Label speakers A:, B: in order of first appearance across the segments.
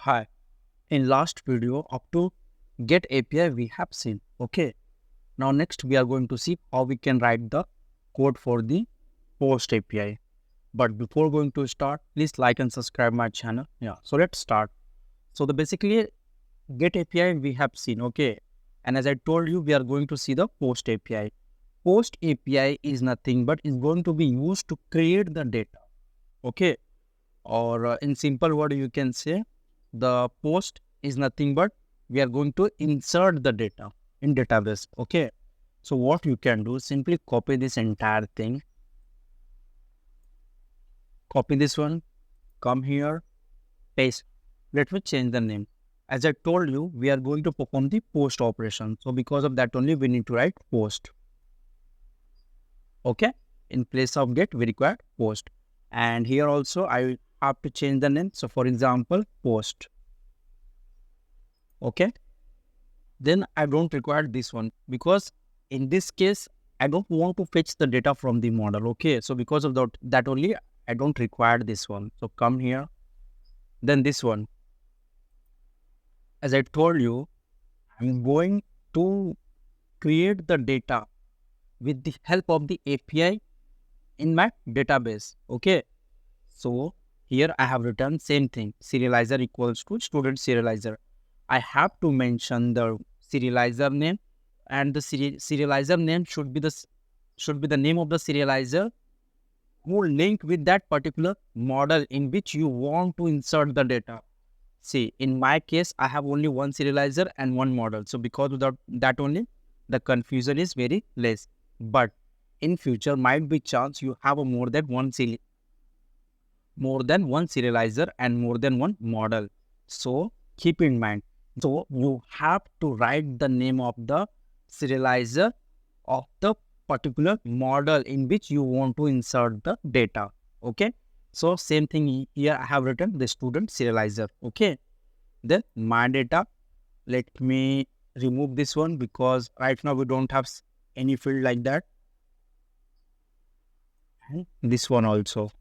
A: Hi, in last video up to get API we have seen. Okay, now next we are going to see how we can write the code for the post API. But before going to start, please like and subscribe my channel. Yeah, so let's start. So the basically get API we have seen. Okay, and as I told you, we are going to see the post API. Post API is nothing but is going to be used to create the data. Okay, or in simple word you can say the post is nothing but we are going to insert the data in database. Okay, so what you can do, simply copy this entire thing, copy this one, come here, paste. Let me change the name. As I told you, we are going to perform the post operation, so because of that only we need to write post. Okay, in place of get we require post, and here also I have to change the name. So for example, post. Okay, then I don't require this one because in this case, I don't want to fetch the data from the model. Okay, so because of that only, I don't require this one. So come here, then this one. As I told you, I'm going to create the data with the help of the API in my database. Okay, so here I have written same thing, serializer equals to student serializer. I have to mention the serializer name, and the serializer name should be the name of the serializer who link with that particular model in which you want to insert the data. See, in my case, I have only one serializer and one model. So because of that only, the confusion is very less. But in future, might be chance you have a more than one serializer and more than one model. So keep in mind. So you have to write the name of the serializer of the particular model in which you want to insert the data. Okay. So same thing here I have written the student serializer. Okay. Then my data. Let me remove this one because right now we don't have any field like that. And this one also.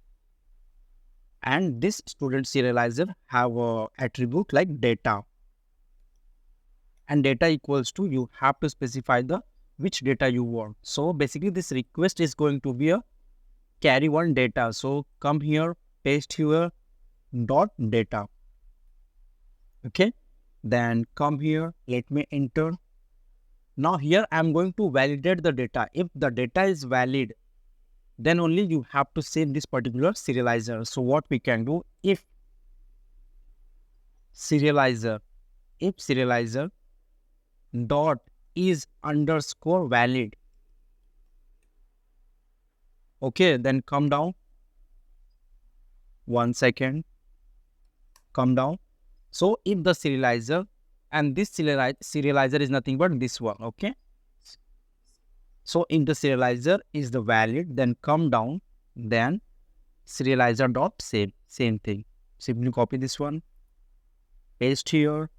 A: And this student serializer have a attribute like data, and data equals to you have to specify the which data you want. So basically this request is going to be a carry one data. So come here, paste here dot data. Okay, then come here, let me enter. Now here I'm going to validate the data. If the data is valid, then only you have to save this particular serializer. So what we can do, if serializer dot is underscore valid. Okay, then come down. 1 second, come down. So if the serializer, and this serializer is nothing but this one. Okay, so if the serializer is the valid, then come down, then serializer dot save, same thing. Simply copy this one, paste here,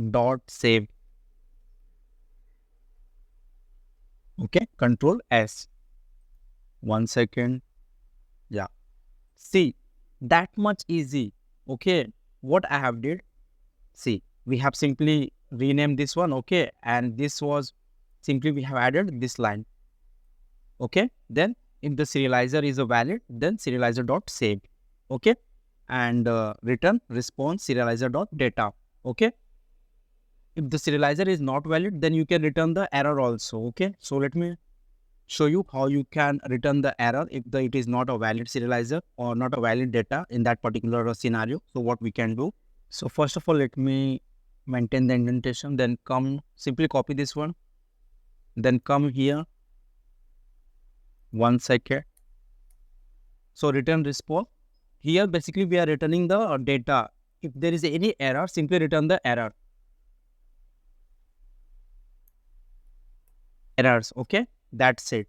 A: dot save. Okay, control S. 1 second. Yeah, see, that much easy. Okay, what I have did, see, we have simply renamed this one. Okay, and this was simply we have added this line. Okay, then if the serializer is a valid, then serializer dot save. Okay, and return response serializer dot data. Okay, if the serializer is not valid, then you can return the error also. Okay, so let me show you how you can return the error if it is not a valid serializer or not a valid data in that particular scenario. So what we can do, so first of all, let me maintain the indentation, then come, simply copy this one, then come here. 1 second. So return response. Here basically we are returning the data. If there is any error, simply return the error. Errors. Okay, that's it.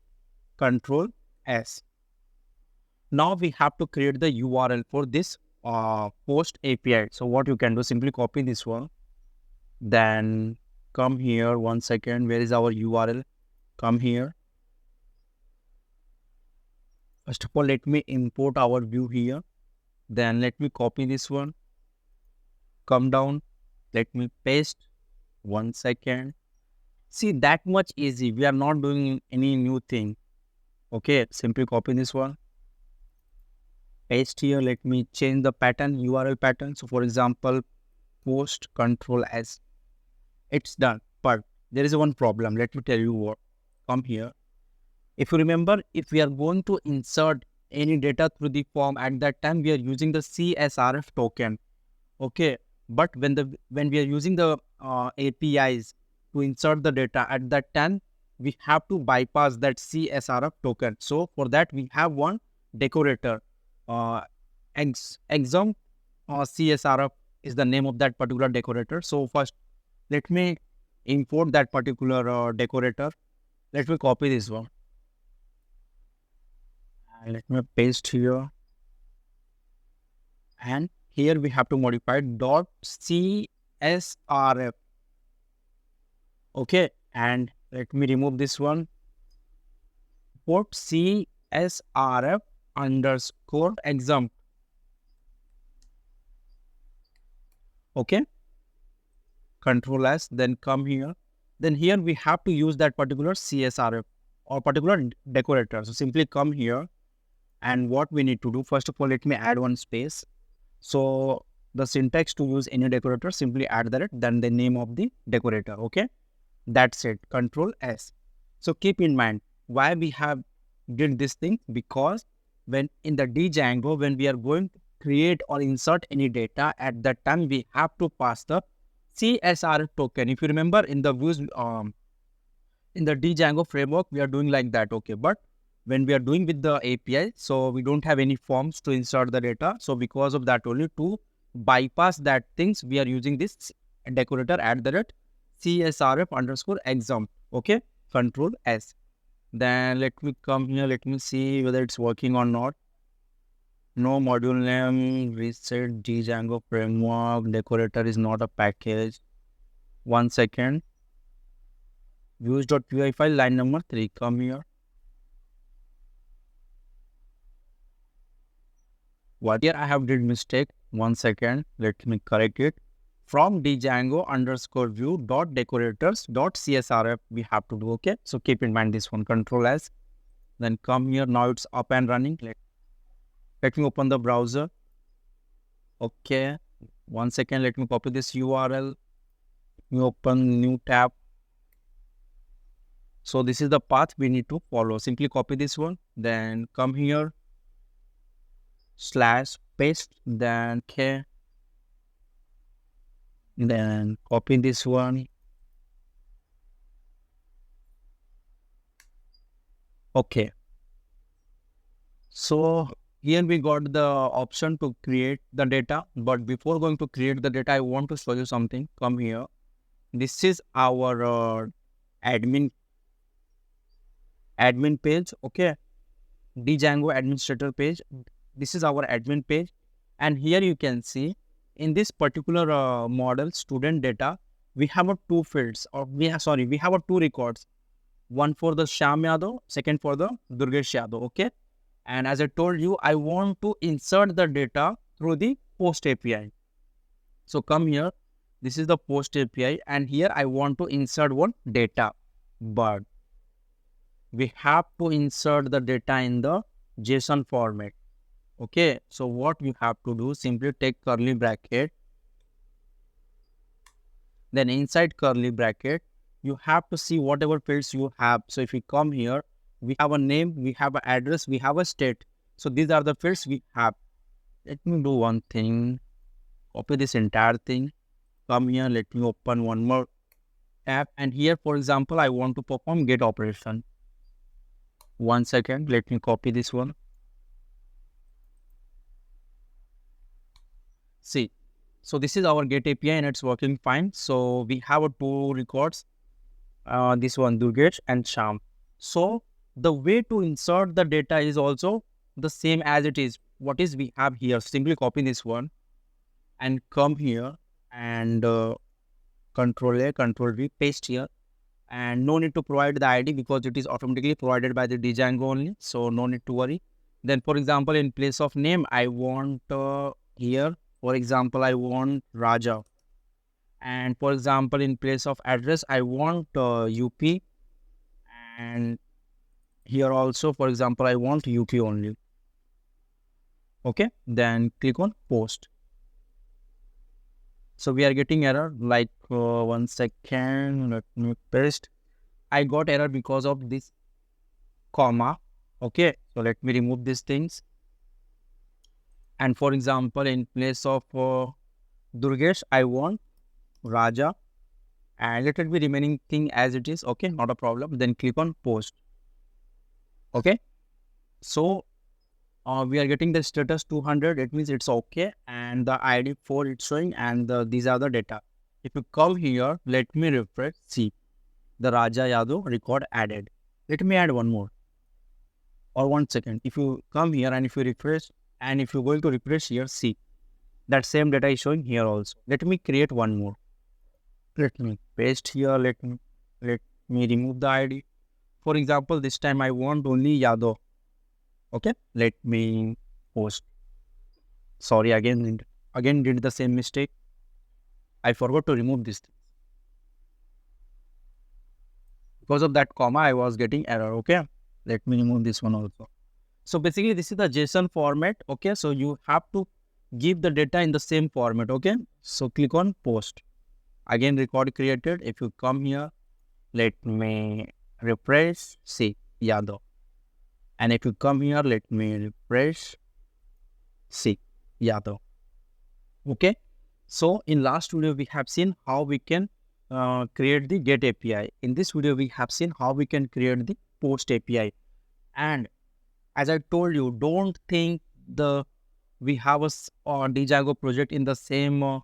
A: Control S. Now we have to create the URL for this post API. So what you can do, simply copy this one, then come here. 1 second. Where is our URL? Come here. First of all, let me import our view here. Then let me copy this one, come down. Let me paste. 1 second. See, that much easy. We are not doing any new thing. Okay, simply copy this one. Paste here. Let me change the pattern, URL pattern. So for example, post control S. It's done. But there is one problem. Let me tell you what. Come here. If you remember, if we are going to insert any data through the form, at that time we are using the CSRF token. Okay, but when we are using the APIs to insert the data, at that time we have to bypass that CSRF token. So for that we have one decorator. Exam CSRF is the name of that particular decorator. So first, let me import that particular decorator. Let me copy this one. And let me paste here. And here we have to modify .csrf. Okay, and let me remove this one. Import csrf underscore exam. Okay, Control S, then come here. Then here we have to use that particular CSRF or particular decorator. So simply come here, and what we need to do, first of all, let me add one space. So the syntax to use any decorator, simply add that, then the name of the decorator. Okay, that's it. Control S. So keep in mind why we have did this thing, because when in the Django, when we are going to create or insert any data, at that time we have to pass the CSRF token. If you remember in the views in the Django framework, we are doing like that. Okay, but when we are doing with the API, so we don't have any forms to insert the data. So because of that, only to bypass that things, we are using this decorator at the rate CSRF underscore exam. Okay, Control S. Then let me come here. Let me see whether it's working or not. No module name, reset Django framework, decorator is not a package. 1 second. Views.py file, line number 3. Come here. What here I have did mistake. 1 second. Let me correct it. From Django underscore view dot decorators dot CSRF we have to do. Okay. So keep in mind this one. Control S. Then come here. Now it's up and running. Let me open the browser. Okay. 1 second. Let me copy this URL. Let me open new tab. So this is the path we need to follow. Simply copy this one. Then come here. Slash paste. Then okay. Then copy this one. Okay. So here we got the option to create the data. But before going to create the data, I want to show you something. Come here. This is our admin page. Okay. Django administrator page. This is our admin page. And here you can see in this particular model student data, we have two fields, or we have two records. One for the Shyam Yadav, second for the Durgesh Yadav. Okay. And as I told you, I want to insert the data through the post API. So come here. This is the post API, and here I want to insert one data, but we have to insert the data in the JSON format. Okay, so what you have to do, simply take curly bracket. Then inside curly bracket, you have to see whatever fields you have. So if we come here, we have a name, we have an address, we have a state. So these are the fields we have. Let me do one thing. Copy this entire thing. Come here, let me open one more tab. And here, for example, I want to perform get operation. 1 second, let me copy this one. See, so this is our get API and it's working fine. So we have two records, this one Durgesh and Shyam. So the way to insert the data is also the same as it is. What is we have here? Simply copy this one and come here and Control A, Control V, paste here. And no need to provide the ID because it is automatically provided by the Django only. So no need to worry. Then for example, in place of name, I want here For example, I want Raja. And for example, in place of address, I want UP. And here also, for example, I want UP only. Okay, then click on post. So we are getting error, like 1 second, let me paste. I got error because of this comma. Okay, so let me remove these things. And for example, in place of Durgesh, I want Raja, and let it be remaining thing as it is. Okay, not a problem. Then click on post. Okay, so we are getting the status 200. It means it's okay, and the ID 4 it's showing, and these are the data. If you come here, let me refresh. See, the Raja Yadav record added. Let me add one more. Or 1 second. If you come here and if you refresh, and if you're going to refresh here, see that same data is showing here also. Let me create one more. Let me paste here. Let me remove the ID. For example, this time I want only Yadav. Okay, let me post. Sorry, again did the same mistake. I forgot to remove this thing. Because of that comma, I was getting error. Okay, let me remove this one also. So basically, this is the JSON format. Okay, so you have to give the data in the same format. Okay, so click on post. Again, record created. If you come here, let me refresh. See Yadav. And if you come here, let me refresh. See Yadav. Okay, so in last video we have seen how we can create the get API. In this video we have seen how we can create the post API. And as I told you, don't think we have a Django project in the same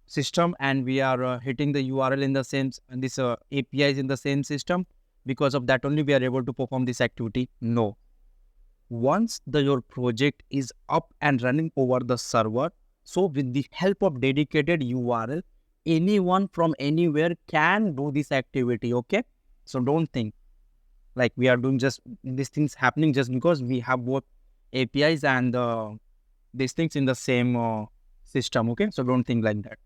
A: system, and we are hitting the URL in the same this APIs in the same system. Because of that only we are able to perform this activity. No. Once your project is up and running over the server, so with the help of dedicated URL, anyone from anywhere can do this activity. Okay, so don't think like we are doing just these things happening just because we have both APIs and these things in the same system. Okay, so don't think like that.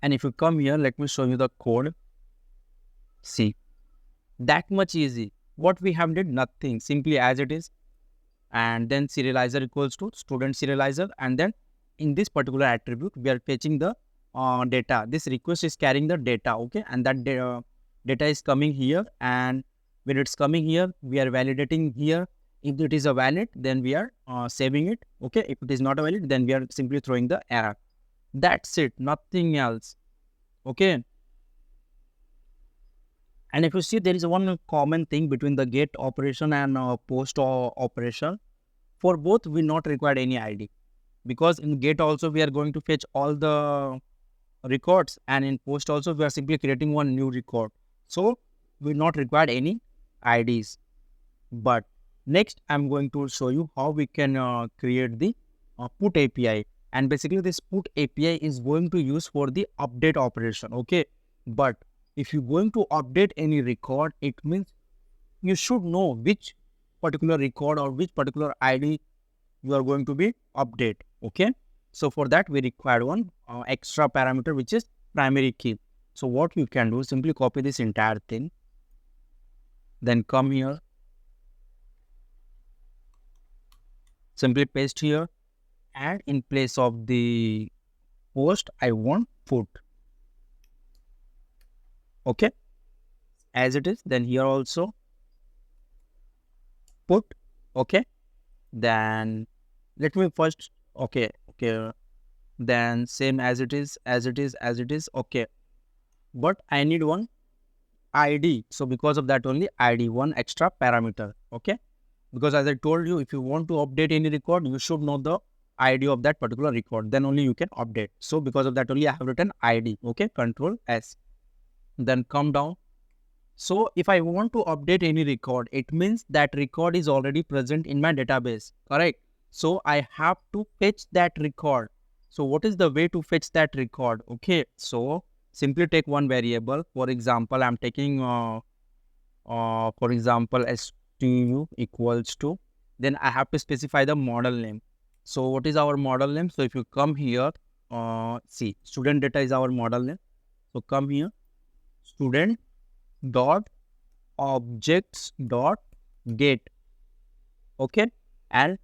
A: And if you come here, let me show you the code. See, that much easy. What we have did, nothing, simply as it is. And then serializer equals to student serializer, and then in this particular attribute we are fetching the data. This request is carrying the data. Okay, and that data is coming here, and when it's coming here we are validating here. If it is a valid, then we are saving it. Okay, if it is not a valid, then we are simply throwing the error. That's it, nothing else. Okay, and if you see, there is one common thing between the get operation and post operation. For both, we not required any ID, because in get also we are going to fetch all the records, and in post also we are simply creating one new record. So we not required any IDs. But next, I'm going to show you how we can create the put API. And basically, this put API is going to use for the update operation. Okay, but if you're going to update any record, it means you should know which particular record or which particular ID you are going to be update. Okay, so for that we require one extra parameter, which is primary key. So what you can do, simply copy this entire thing, then come here, simply paste here, and in place of the post I want put. Okay, as it is. Then here also put. Okay, then let me first, okay, then same as it is. Okay, but I need one ID, so because of that only ID, one extra parameter. Okay, because as I told you, if you want to update any record, you should know the ID of that particular record, then only you can update. So because of that only I have written ID. Okay, Control S, then come down. So if I want to update any record, it means that record is already present in my database, correct? So I have to fetch that record. So what is the way to fetch that record? Okay, so simply take one variable. For example, I'm taking for example stu equals to, then I have to specify the model name. So what is our model name? So if you come here, see, student data is our model name. So come here, student dot objects dot get. Okay, and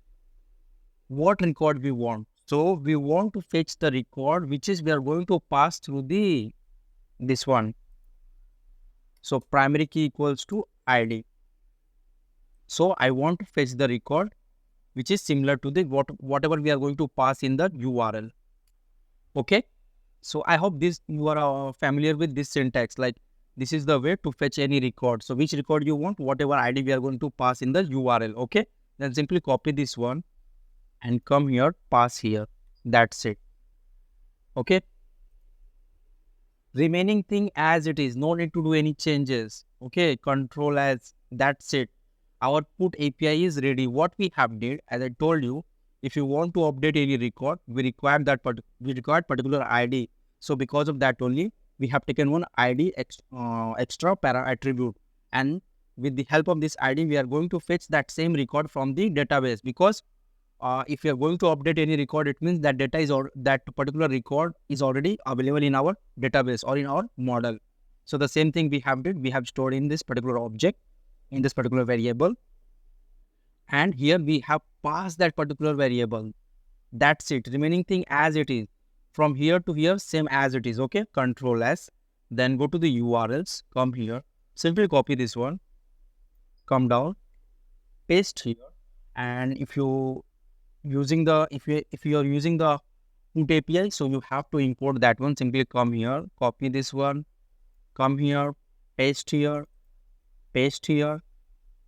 A: what record we want? So we want to fetch the record which is we are going to pass through the this one. So primary key equals to ID. So I want to fetch the record which is similar to the whatever we are going to pass in the URL. Okay. So I hope this you are familiar with this syntax. Like this is the way to fetch any record. So which record you want, whatever ID we are going to pass in the URL. Okay. Then simply copy this one and come here, pass here. That's it. Okay. Remaining thing as it is, no need to do any changes. Okay. Control as, that's it. Our put API is ready. What we have did, as I told you, if you want to update any record, we require that we require particular ID. So because of that only, we have taken one ID extra para attribute, and with the help of this ID, we are going to fetch that same record from the database. Because if you are going to update any record, it means that data is or that particular record is already available in our database or in our model. So the same thing we have did, we have stored in this particular object, in this particular variable, and here we have passed that particular variable. That's it. Remaining thing as it is, from here to here same as it is. Okay, control S, then go to the URLs, come here, simply copy this one, come down, paste here, and if you using the if you are using the put API, so you have to import that one. Simply come here, copy this one, come here, paste here, paste here,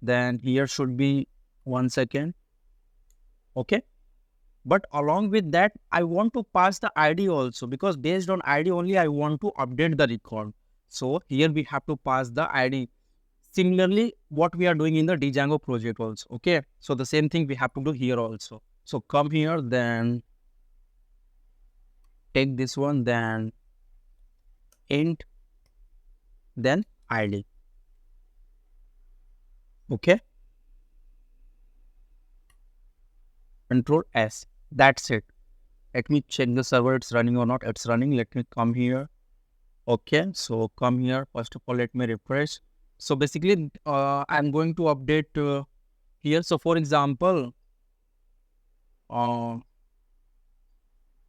A: then here should be 1 second. Okay, but along with that I want to pass the ID also, because based on ID only I want to update the record. So here we have to pass the ID. Similarly, what we are doing in the Django project also. Okay, so the same thing we have to do here also. So come here, then take this one, then int, then ID. Okay, control S. That's it. Let me check the server, it's running or not. It's running. Let me come here. Okay, so come here. First of all, let me refresh. So basically, I'm going to update here. So for example,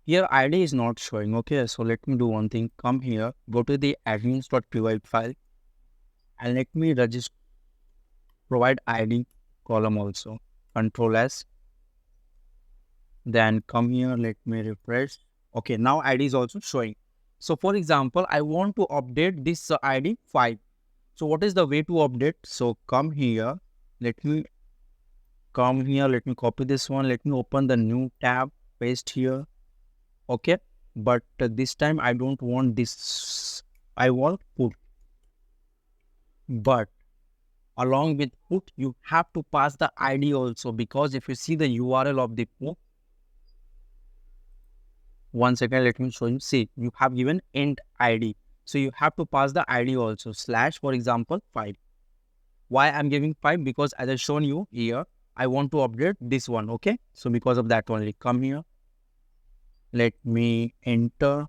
A: here ID is not showing. Okay, so let me do one thing. Come here, go to the admins.py file, and let me register, provide ID column also. Control S. Then come here, let me refresh. Okay, now ID is also showing. So for example, I want to update this ID 5. So what is the way to update? So come here, let me copy this one. Let me open the new tab, paste here. Okay, but this time I don't want this. I want put. But along with put, you have to pass the ID also, because if you see the URL of the put, 1 second, let me show you. See, you have given int ID. So you have to pass the ID also, slash, for example, 5. Why I'm giving 5? Because as I shown you here, I want to update this one. Okay, so because of that only, come here. Let me enter.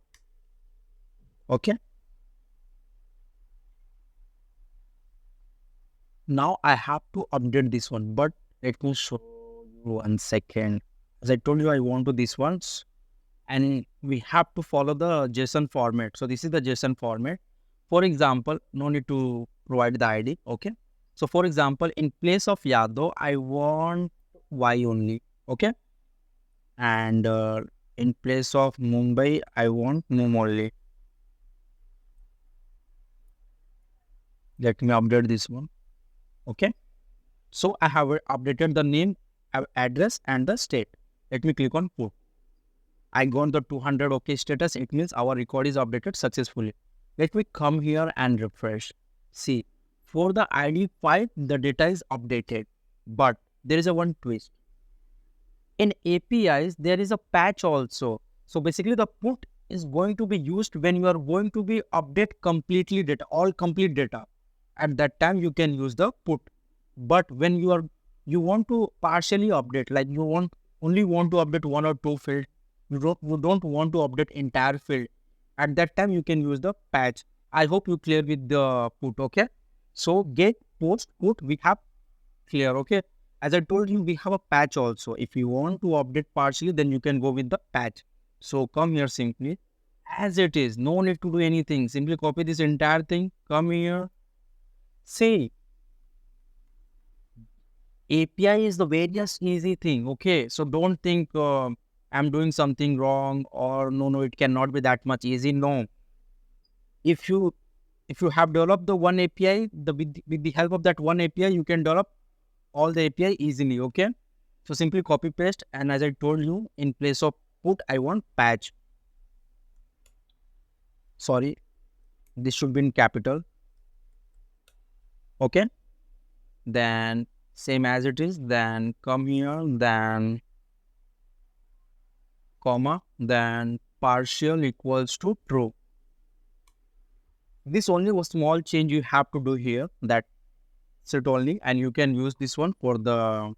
A: Okay. Now I have to update this one, but let me show you 1 second. As I told you, I want to this ones, and we have to follow the JSON format. So this is the JSON format. For example, no need to provide the ID. Okay. So for example, in place of Yadav, I want Y only. Okay. And in place of Mumbai, I want Mum only. Let me update this one. Okay. So I have updated the name, address, and the state. Let me click on put. I got the 200 OK status. It means our record is updated successfully. Let me come here and refresh. See, for the ID 5, the data is updated. But there is a one twist. In APIs, there is a patch also. So basically the put is going to be used when you are going to be update completely data, all complete data. At that time, you can use the put. But when you want to partially update, like you want only want to update one or two field. You don't want to update entire field. At that time, you can use the patch. I hope you clear with the put. Okay. So get, post, put. We have clear. Okay. As I told you, we have a patch also. If you want to update partially, then you can go with the patch. So come here simply as it is. No need to do anything. Simply copy this entire thing. Come here. Say API is the various easy thing. Okay. So don't think I'm doing something wrong or no, it cannot be that much easy. No. If you if you have developed the one API, with the help of that one API, you can develop all the API easily. Okay. So simply copy paste, and as I told you, in place of put, I want patch. Sorry, this should be in capital. Okay. Then same as it is. Then come here. Then comma. Then partial equals to true. This only was small change you have to do here. That's it only, and you can use this one for the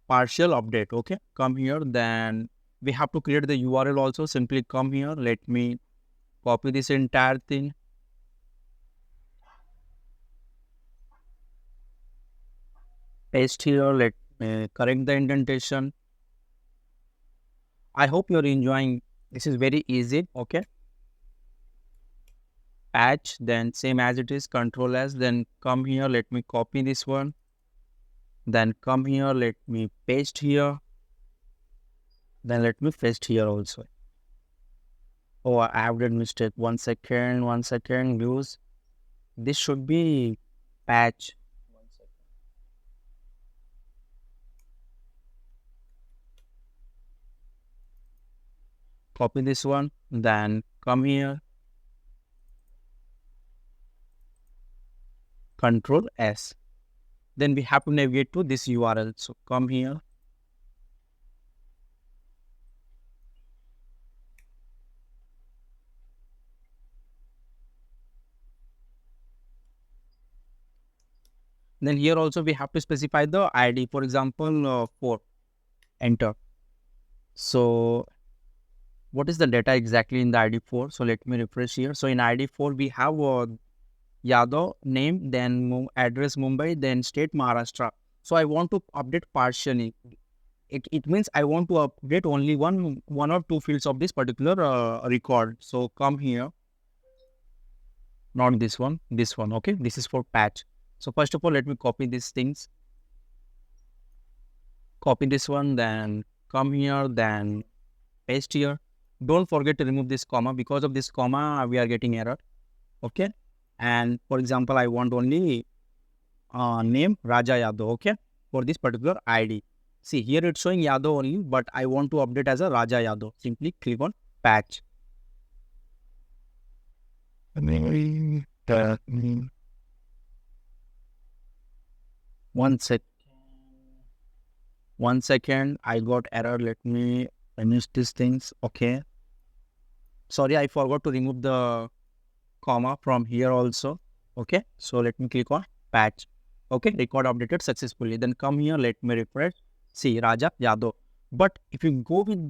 A: partial update. Okay. Come here. Then we have to create the URL also. Simply come here. Let me copy this entire thing. Paste here. Let me correct the indentation. I hope you're enjoying. This is very easy. Okay. Patch. Then same as it is. Control S. Then come here. Let me copy this one. Then come here. Let me paste here. Then let me paste here also. Oh, I have done mistake. 1 second. 1 second. Use. This should be patch. 1 second. Copy this one. Then come here. Control S. Then we have to navigate to this URL. So come here. Then here also we have to specify the ID. For example, 4. Enter. So what is the data exactly in the ID 4? So let me refresh here. So in ID 4 we have Yadav name, then address Mumbai, then state Maharashtra. So I want to update partially. It means I want to update only one or two fields of this particular record. So come here. Not this one, this one. Okay, this is for patch. So first of all, let me copy these things. Copy this one, then come here, then paste here. Don't forget to remove this comma. Because of this comma, we are getting error. Okay. And for example, I want only name Raja Yadav. Okay. For this particular ID. See, here it's showing Yadav only, but I want to update as a Raja Yadav. Simply click on patch. One sec. 1 second. I got error. Let me finish these things. Okay. Sorry, I forgot to remove the comma from here also. Okay. So let me click on patch. Okay. Record updated successfully. Then come here. Let me refresh. See, Raja Yadav. But if you go with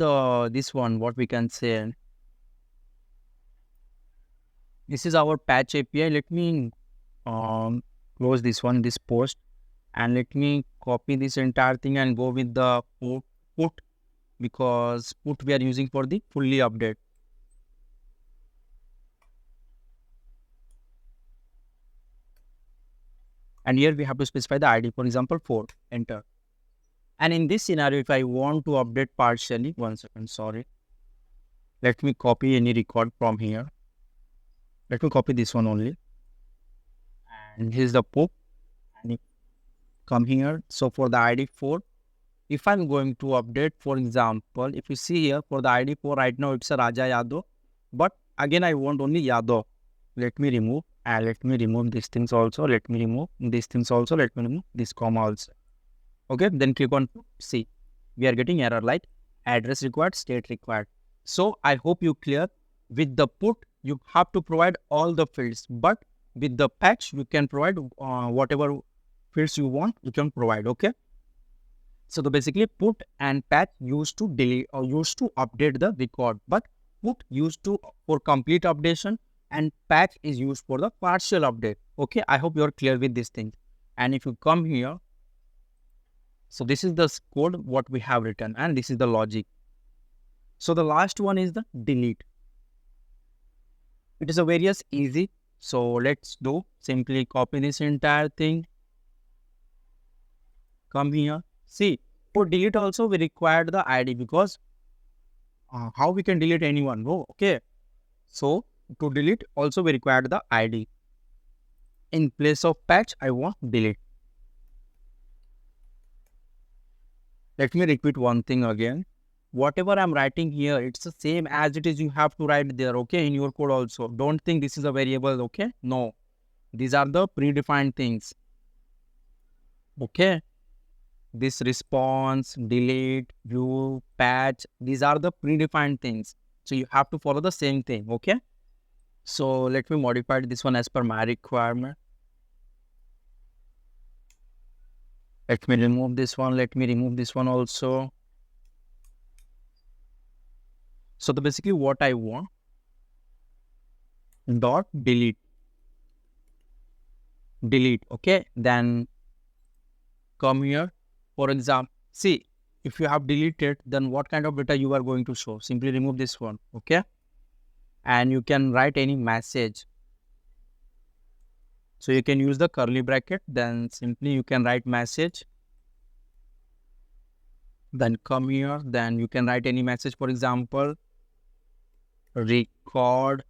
A: this one, what we can say, this is our patch API. Let me close this one, this post, and let me copy this entire thing and go with the put, because put we are using for the fully update. And here we have to specify the ID, for example, 4, enter. And in this scenario, if I want to update partially, 1 second, sorry. Let me copy any record from here. Let me copy this one only. And here's the put. And come here. So for the ID 4, if I'm going to update, for example, if you see here for the ID 4, right now it's a Raja Yadav. But again, I want only Yadav. Let me remove. And let me remove these things also. Let me remove these things also. Let me remove this comma also. Okay, then click on see. We are getting error like address required, state required. So I hope you clear. With the put, you have to provide all the fields. But with the patch, you can provide whatever fields you want. You can provide. Okay. So the basically put and patch used to delete or used to update the record, but put used to for complete updation and patch is used for the partial update. Okay, I hope you're clear with this thing. And if you come here, so this is the code what we have written, and this is the logic. So the last one is the delete. It is a various easy. So let's do simply copy this entire thing. Come here. See, for delete also we required the ID because how we can delete anyone? No, okay. So to delete also we required the ID. In place of patch, I want delete. Let me repeat one thing again. Whatever I'm writing here, it's the same as it is you have to write there, okay, in your code also. Don't think this is a variable, okay? No. These are the predefined things. Okay? This response, delete, view, patch, these are the predefined things. So you have to follow the same thing, okay? So let me modify this one as per my requirement. Let me remove this one. Let me remove this one also. So the basically what I want, dot delete, okay? Then come here. For example, see, if you have deleted, then what kind of data you are going to show? Simply remove this one, okay? And you can write any message. So you can use the curly bracket, then simply you can write message. Then come here, then you can write any message, for example, record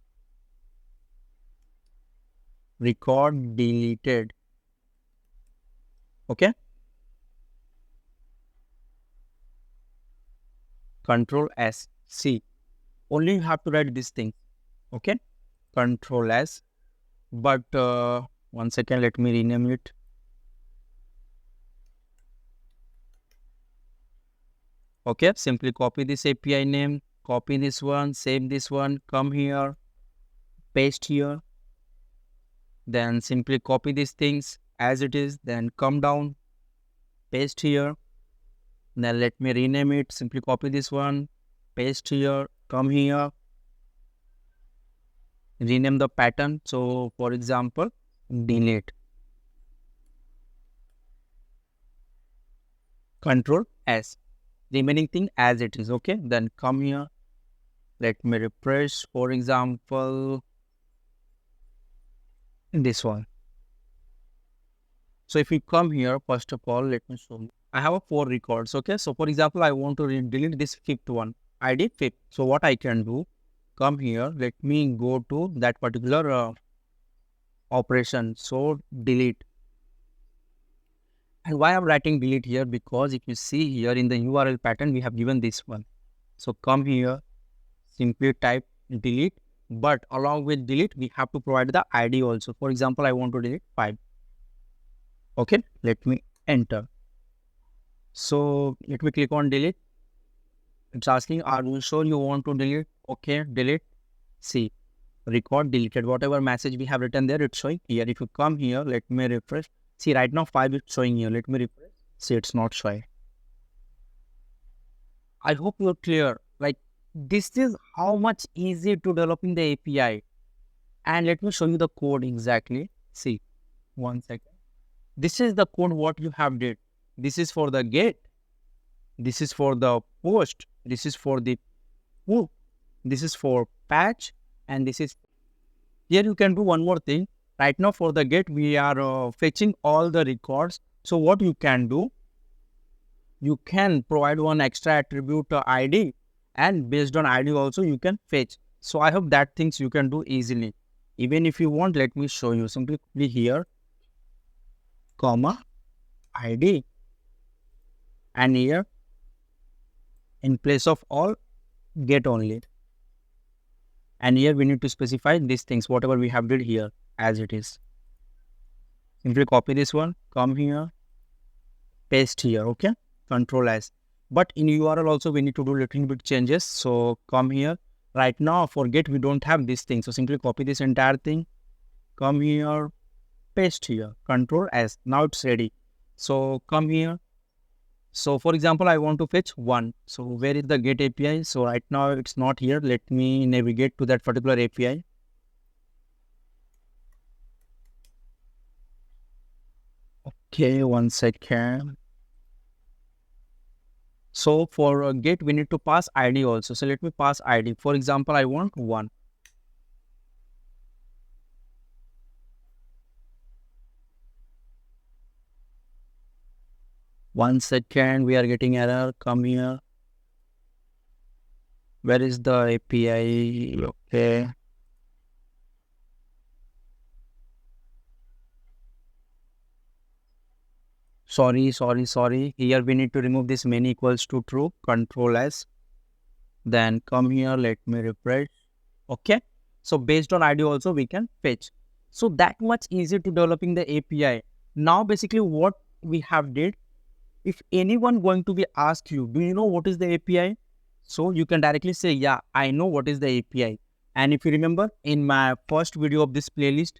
A: deleted, okay? Control S, C. Only you have to write this thing, okay? Control S. But 1 second, let me rename it. Okay, simply copy this API name, copy this one, save this one, come here, paste here. Then simply copy these things as it is, then come down, paste here. Then let me rename it, simply copy this one, paste here, come here, rename the pattern. So for example, delete. Control S. Remaining thing as it is, okay? Then come here, let me refresh, for example, this one. So if you come here, first of all, let me show you. I have 4 records, okay? So for example, I want to delete this 5th one, ID 5th. So what I can do, come here, let me go to that particular operation. So delete. And why I'm writing delete here? Because if you see here in the URL pattern, we have given this one. So come here, simply type delete, but along with delete, we have to provide the ID also. For example, I want to delete 5. Okay, let me enter. So let me click on delete. It's asking, are you sure you want to delete? Okay, delete. See, record deleted. Whatever message we have written there, it's showing here. If you come here, let me refresh. See, right now 5 is showing here. Let me refresh. See, it's not showing. I hope you're clear. Like, this is how much easy to developing the API. And let me show you the code exactly. See, 1 second. This is the code what you have did. This is for the get. This is for the post. This is for the put. This is for patch. And this is here. You can do one more thing. Right now for the get, we are fetching all the records. So what you can do, you can provide one extra attribute ID, and based on ID also you can fetch. So I hope that things you can do easily. Even if you want, let me show you. Simply click here, comma, ID, and here in place of all, get only. And here we need to specify these things, whatever we have did here as it is. Simply copy this one, come here, paste here, okay? Control S. But in URL also we need to do little bit changes. So come here. Right now for get we don't have this thing. So simply copy this entire thing, come here, paste here, Control S. Now it's ready. So come here, So for example, I want to fetch 1. So where is the get API? So right now it's not here. Let me navigate to that particular API. Okay, 1 second. So for get, we need to pass ID also. So let me pass ID. For example, I want 1. 1 second, we are getting error. Come here. Where is the API? Okay. Sorry. Here we need to remove this many equals to true. Control S. Then come here. Let me refresh. Okay. So based on ID also we can fetch. So that much easy to developing the API. Now basically what we have did, if anyone going to be ask you, do you know what is the API? So you can directly say, yeah, I know what is the API. And if you remember in my first video of this playlist,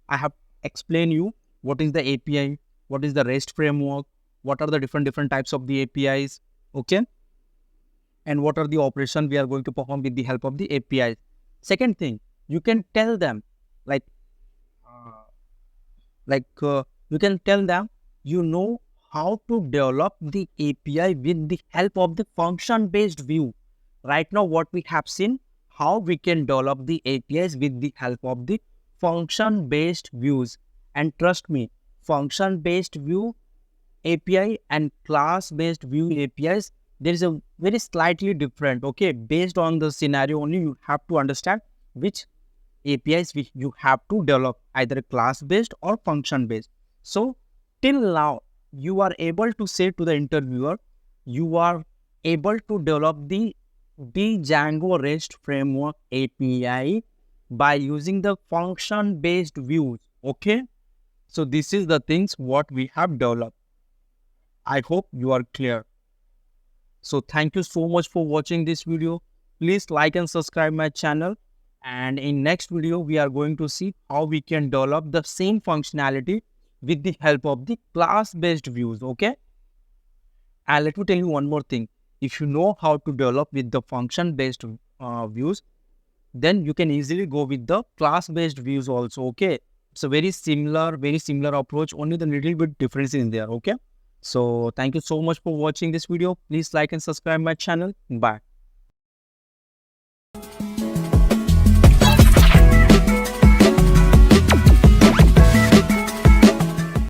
A: I have explained you what is the API, what is the REST framework, what are the different types of the APIs, okay? And what are the operation we are going to perform with the help of the APIs. Second thing, you can tell them like, uh, you can tell them, you know how to develop the API with the help of the function-based view. Right now, what we have seen, how we can develop the APIs with the help of the function-based views. And trust me, function-based view API and class-based view APIs, there is a very slightly different, okay? Based on the scenario only, you have to understand which APIs which you have to develop, either class-based or function-based. So till now, you are able to say to the interviewer, you are able to develop the Django REST framework API by using the function-based views. Okay. So this is the things what we have developed. I hope you are clear. So thank you so much for watching this video. Please like and subscribe my channel. And in next video, we are going to see how we can develop the same functionality with the help of the class-based views, okay? And let me tell you one more thing. If you know how to develop with the function-based views, then you can easily go with the class-based views also, okay? It's a very similar approach, only the little bit difference in there, okay? So thank you so much for watching this video. Please like and subscribe my channel. Bye.